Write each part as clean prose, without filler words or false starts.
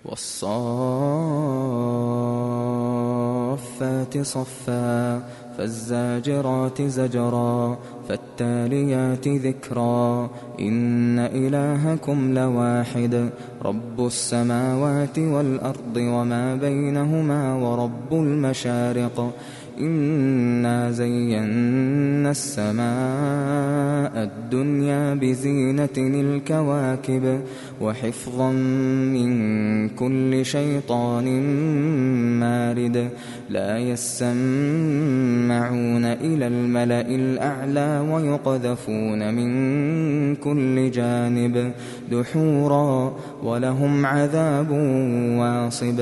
والصافات صفا فالزاجرات زجرا فالتاليات ذكرا إن إلهكم لواحد رب السماوات والأرض وما بينهما ورب المشارق إنا زينا السماء الدنيا بزينة الكواكب وحفظا من كل شيطان مارد لا يسمعون إلى الملأ الأعلى ويقذفون من كل جانب دحورا ولهم عذاب واصب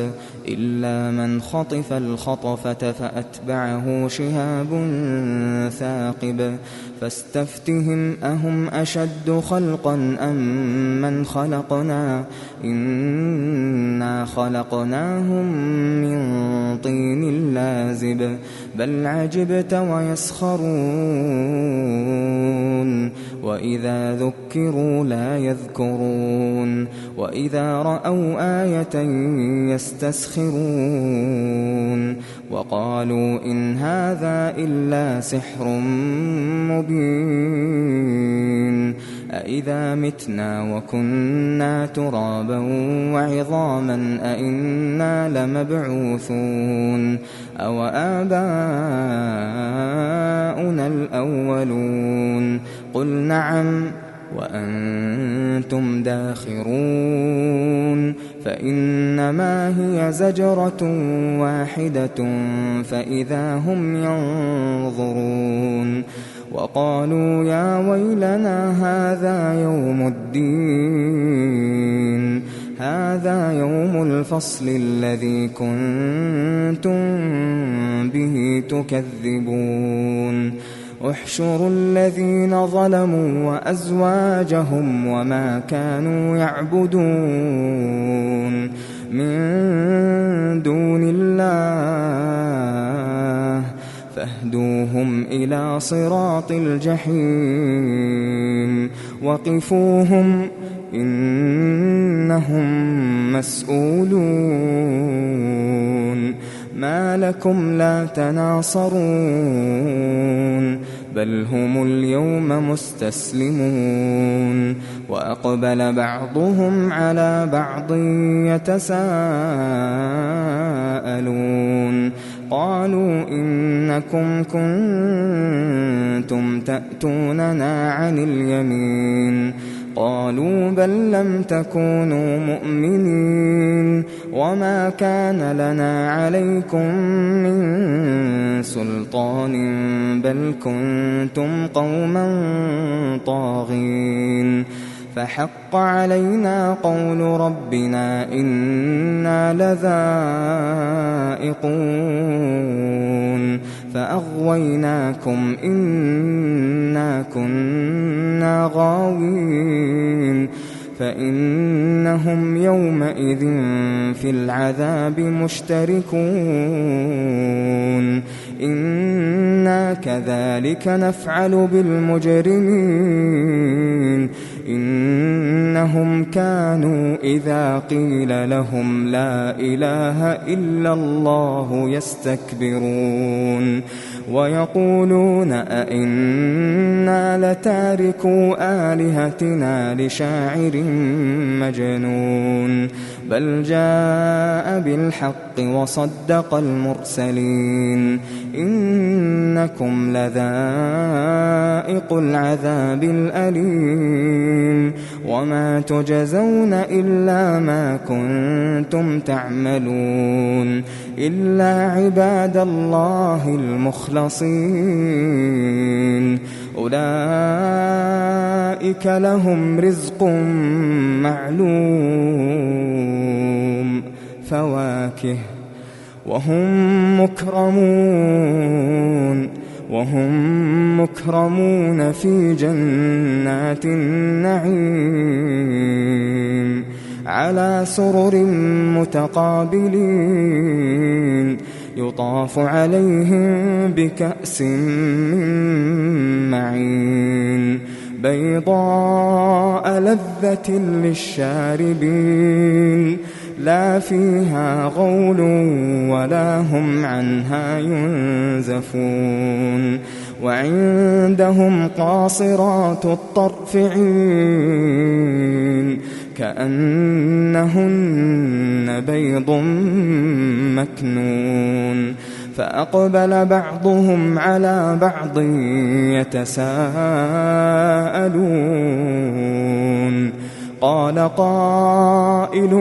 إلا من خطف الخطفة فأتبعه شهاب ثاقب فاستفتهم أهم أشد خلقا أم من خلقنا إنا خلقناهم من طين لازب بل عجبت ويسخرون وإذا ذكروا لا يذكرون وإذا رأوا آية يستسخرون وقالوا إن هذا إلا سحر مبين أإذا متنا وكنا ترابا وعظاما أإنا لمبعوثون أو آباؤنا الأولون قل نعم وأنتم داخرون فإنما هي زجرة واحدة فإذا هم ينظرون وقالوا يا ويلنا هذا يوم الفصل الذي كنتم به تكذبون احشروا الذين ظلموا وأزواجهم وما كانوا يعبدون من دون الله فاهدوهم إلى صراط الجحيم وقفوهم إنهم مسؤولون ما لكم لا تناصرون بل هم اليوم مستسلمون وأقبل بعضهم على بعض يتساءلون قالوا إنكم كنتم تأتوننا عن اليمين قالوا بل لم تكونوا مؤمنين وما كان لنا عليكم من سلطان بل كنتم قوما طاغين فحق علينا قول ربنا إنا لذائقون فأغويناكم إنا كنا غاوين فإنهم يومئذ في العذاب مشتركون إنا كذلك نفعل بالمجرمين إنهم كانوا إذا قيل لهم لا إله إلا الله يستكبرون ويقولون أئنا لتاركو آلهتنا لشاعر مجنون بل جاء بالحق وصدق المرسلين إنكم لذائق العذاب الأليم وما تجزون إلا ما كنتم تعملون إلا عباد الله المخلصين أولئك لهم رزق معلوم فواكه وهم مكرمون في جنات النعيم على سرر متقابلين يطاف عليهم بكأس من معين بيضاء لذة للشاربين لا فيها غول ولا هم عنها ينزفون وعندهم قاصرات الطرف عين كأنهن بيض مكنون فأقبل بعضهم على بعض يتساءلون قال قائل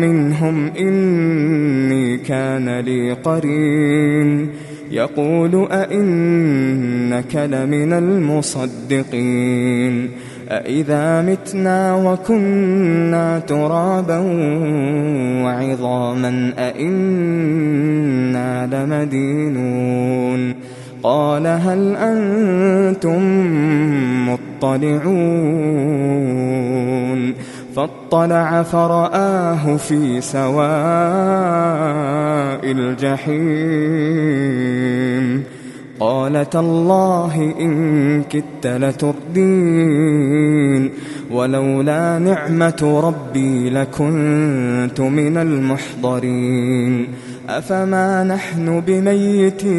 منهم إني كان لي قرين يقول أئنك لمن المصدقين أإذا متنا وكنا ترابا وعظاما أئنا لمدينون قال هل أنتم مطلعون فاطلع فرآه في سواء الجحيم قال تالله إن كدت لتردين ولولا نعمة ربي لكنت من المحضرين أفما نحن بميتين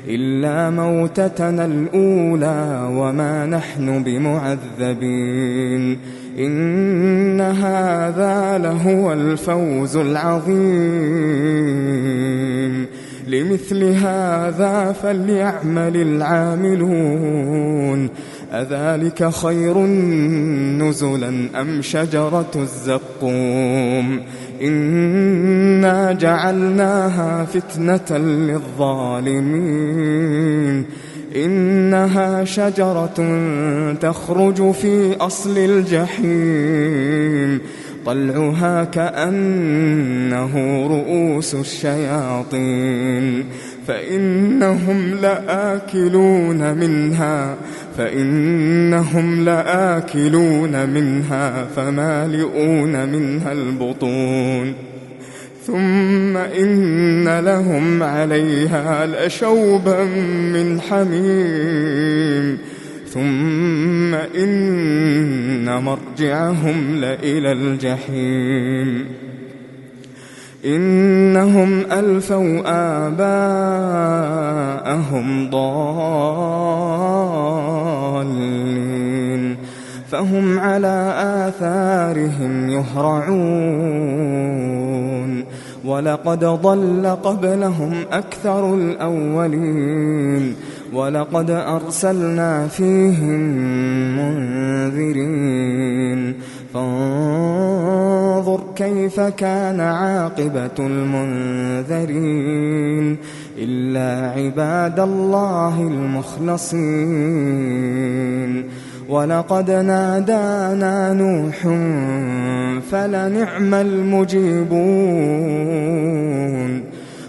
إلا موتتنا الأولى وما نحن بمعذبين إن هذا لهو الفوز العظيم لمثل هذا فليعمل العاملون أذلك خير نزلا أم شجرة الزقوم إنا جعلناها فتنة للظالمين إنها شجرة تخرج في أصل الجحيم طلعها كأنه رؤوس الشياطين فإنهم لآكلون منها فمالئون منها البطون ثم إن لهم عليها لشوبا من حميم ثم إن مرجعهم لإلى الجحيم إنهم ألفوا آباءهم ضالين فهم على آثارهم يهرعون ولقد ضل قبلهم أكثر الأولين ولقد أرسلنا فيهم منذرين فانظر كيف كان عاقبة المنذرين إلا عباد الله المخلصين ولقد نادانا نوح فلنعم المجيبون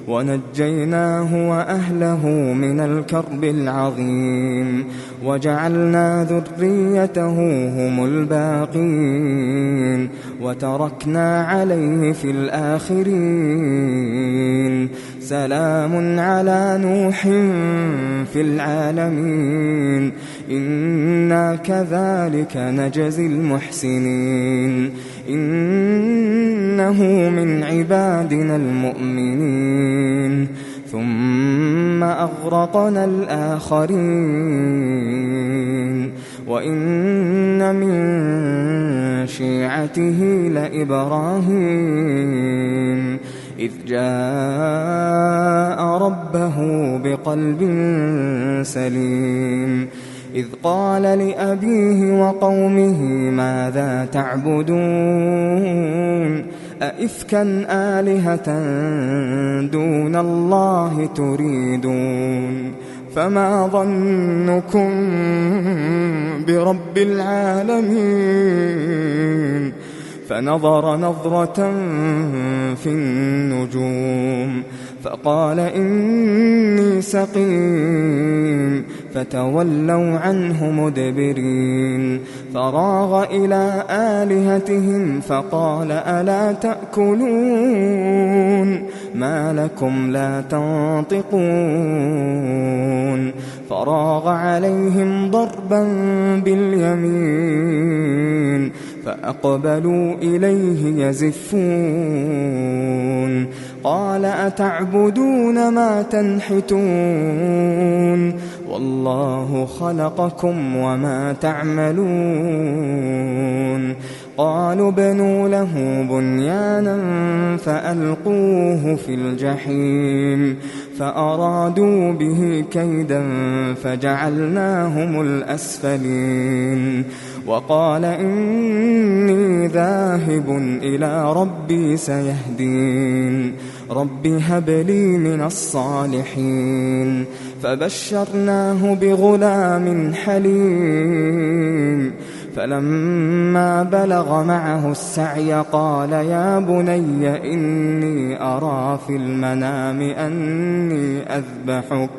ونجيناه وأهله من الكرب العظيم وجعلنا ذريته هم الباقين وتركنا عليه في الآخرين سلام على نوح في العالمين إنا كذلك نجزي المحسنين إنه من عبادنا المؤمنين ثم أغرقنا الآخرين وإن من شيعته لإبراهيم إذ جاء ربه بقلب سليم إذ قال لأبيه وقومه ماذا تعبدون أئفكا آلهة دون الله تريدون فما ظنكم برب العالمين فنظر نظرة في النجوم فقال إني سقيم فتولوا عنه مدبرين فراغ إلى آلهتهم فقال ألا تأكلون ما لكم لا تنطقون فراغ عليهم ضربا باليمين فأقبلوا إليه يزفون قال أتعبدون ما تنحتون والله خلقكم وما تعملون قالوا ابنوا له بنيانا فألقوه في الجحيم فأرادوا به كيدا فجعلناهم الأسفلين وقال إني ذاهب إلى ربي سيهدين رب هب لي من الصالحين فبشرناه بغلام حليم فلما بلغ معه السعي قال يا بني إني أرى في المنام أني أذبحك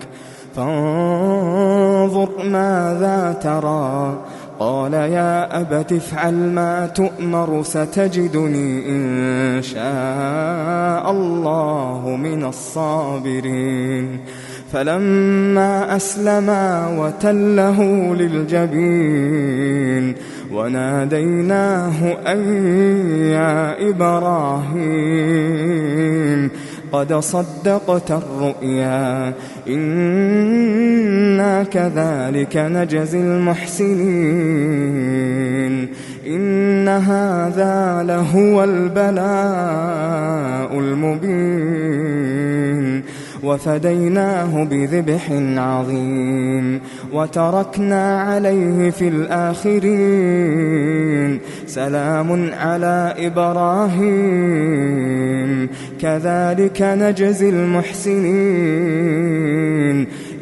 فانظر ماذا ترى قال يا أبت افعل ما تؤمر ستجدني إن شاء الله من الصابرين فلما أسلما وتله للجبين وناديناه أن يا إبراهيم قد صدقت الرؤيا إنا كذلك نجزي المحسنين إن هذا لهو البلاء المبين وفديناه بذبح عظيم وتركنا عليه في الآخرين سلام على إبراهيم كذلك نجزي المحسنين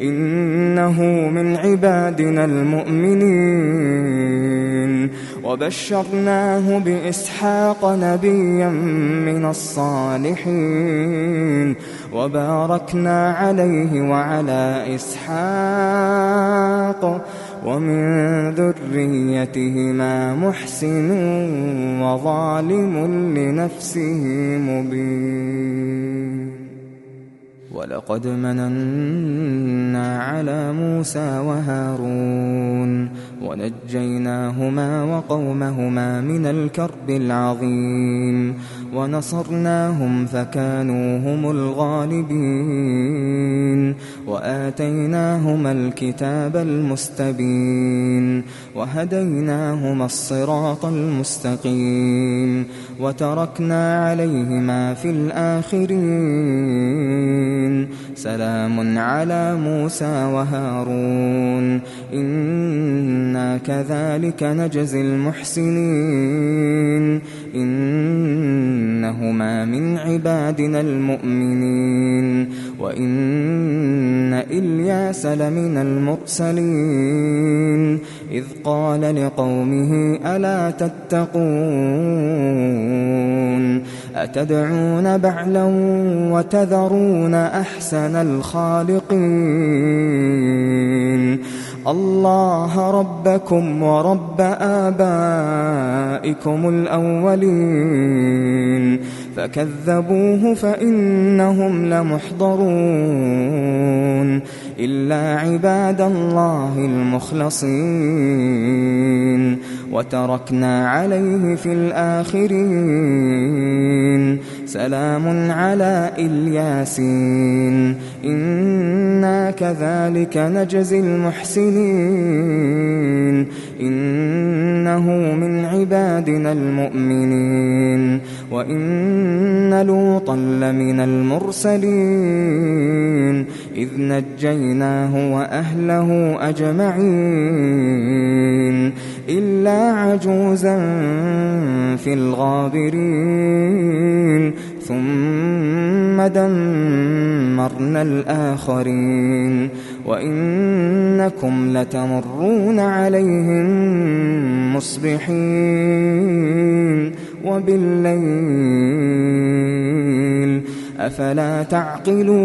إنه من عبادنا المؤمنين وبشرناه بإسحاق نبيا من الصالحين وباركنا عليه وعلى إسحاق ومن ذريتهما محسن وظالم لنفسه مبين ولقد مننا على موسى وهارون ونجيناهما وقومهما من الكرب العظيم ونصرناهم فكانوا هم الغالبين وآتيناهما الكتاب المستبين وهديناهما الصراط المستقيم وتركنا عليهما في الآخرين سلام على موسى وهارون إنا كذلك نجزي المحسنين إنهما من عبادنا المؤمنين وإن إلياس لمن المرسلين إذ قال لقومه ألا تتقون أتدعون بعلا وتذرون أحسن الخالقين الله ربكم ورب آبائكم الأولين فكذبوه فإنهم لمحضرون إلا عباد الله المخلصين وتركنا عليه في الآخرين سلام على الياسين إنا كذلك نجزي المحسنين إنه من عبادنا المؤمنين وإن لوطا لمن المرسلين إذ نجيناه وأهله أجمعين إلا عجوزا في الغابرين ثم دمرنا الآخرين وإنكم لتمرون عليهم مصبحين وبالليل أفلا تعقلون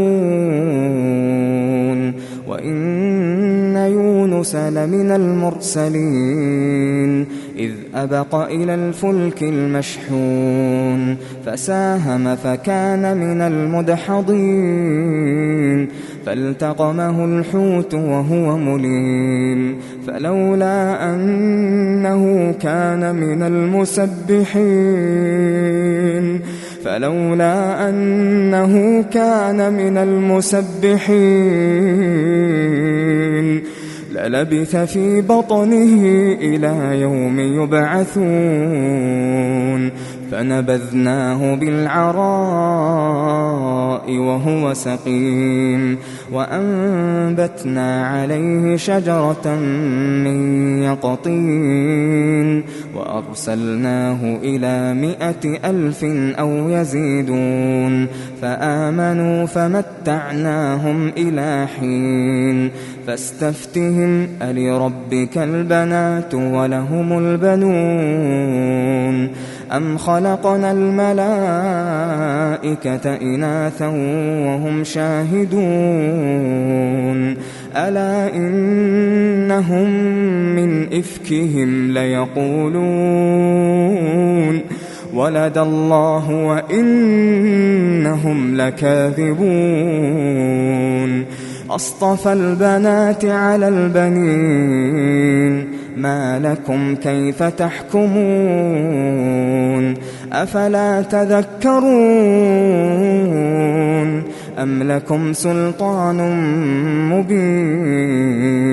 وإن يونس لمن المرسلين إذ أبق إلى الفلك المشحون فساهم فكان من المدحضين فالتقمه الحوت وهو مليم فلولا أنه كان من المسبحين للبث في بطنه إلى يوم يبعثون فنبذناه بالعراء وهو سقيم وأنبتنا عليه شجرة من يقطين وأرسلناه إلى 100,000 أو يزيدون فآمنوا فمتعناهم إلى حين فاستفتهم ألربك البنات ولهم البنون أم خلقنا الملائكة إناثا وهم شاهدون ألا إنهم من إفكهم ليقولون ولد الله وإنهم لكاذبون أصطفى البنات على البنين ما لكم كيف تحكمون أفلا تذكرون أم لكم سلطان مبين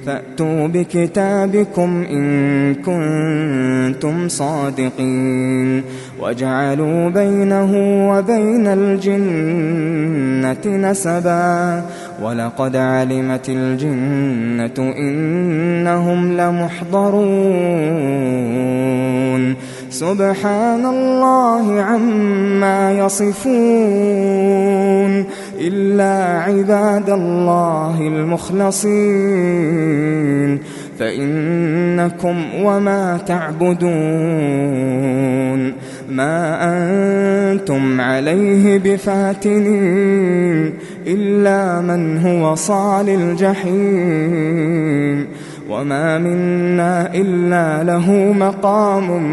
فأتوا بكتابكم إن كنتم صادقين وجعلوا بينه وبين الجنة نسبا ولقد علمت الجنة إنهم لمحضرون سبحان الله عما يصفون إلا عباد الله المخلصين فإنكم وما تعبدون ما أنتم عليه بفاتنين إلا من هو صال الجحيم وما منا إلا له مقام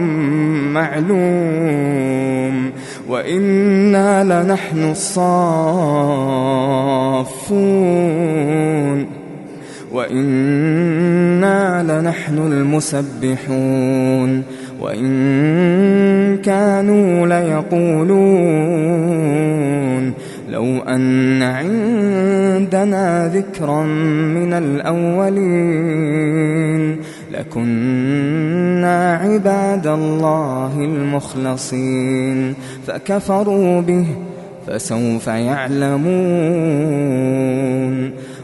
معلوم وإنا لنحن الصافون وإنا لنحن المسبحون وإن كانوا ليقولون لو أن عندنا ذكرا من الأولين لكنا عباد الله المخلصين فكفروا به فسوف يعلمون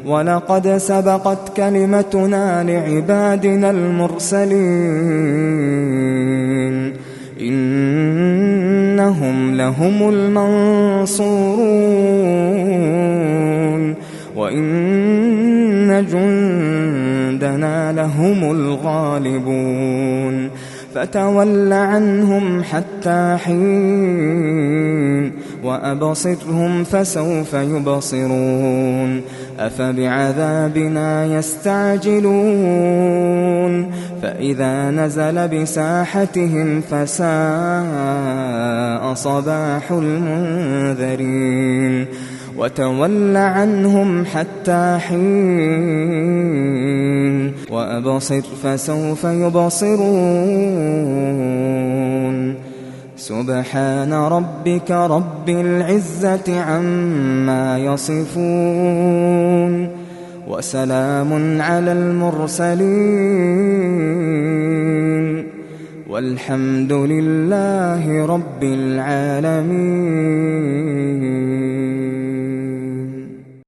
ولقد سبقت كلمتنا لعبادنا المرسلين إنهم لهم المنصورون وإن جندنا لهم الغالبون فتول عنهم حتى حين وأبصرهم فسوف يبصرون أفبعذابنا يستعجلون فإذا نزل بساحتهم فساء صباح المنذرين وتول عنهم حتى حين وأبصر فسوف يبصرون سبحان ربك رب العزة عما يصفون وسلام على المرسلين والحمد لله رب العالمين.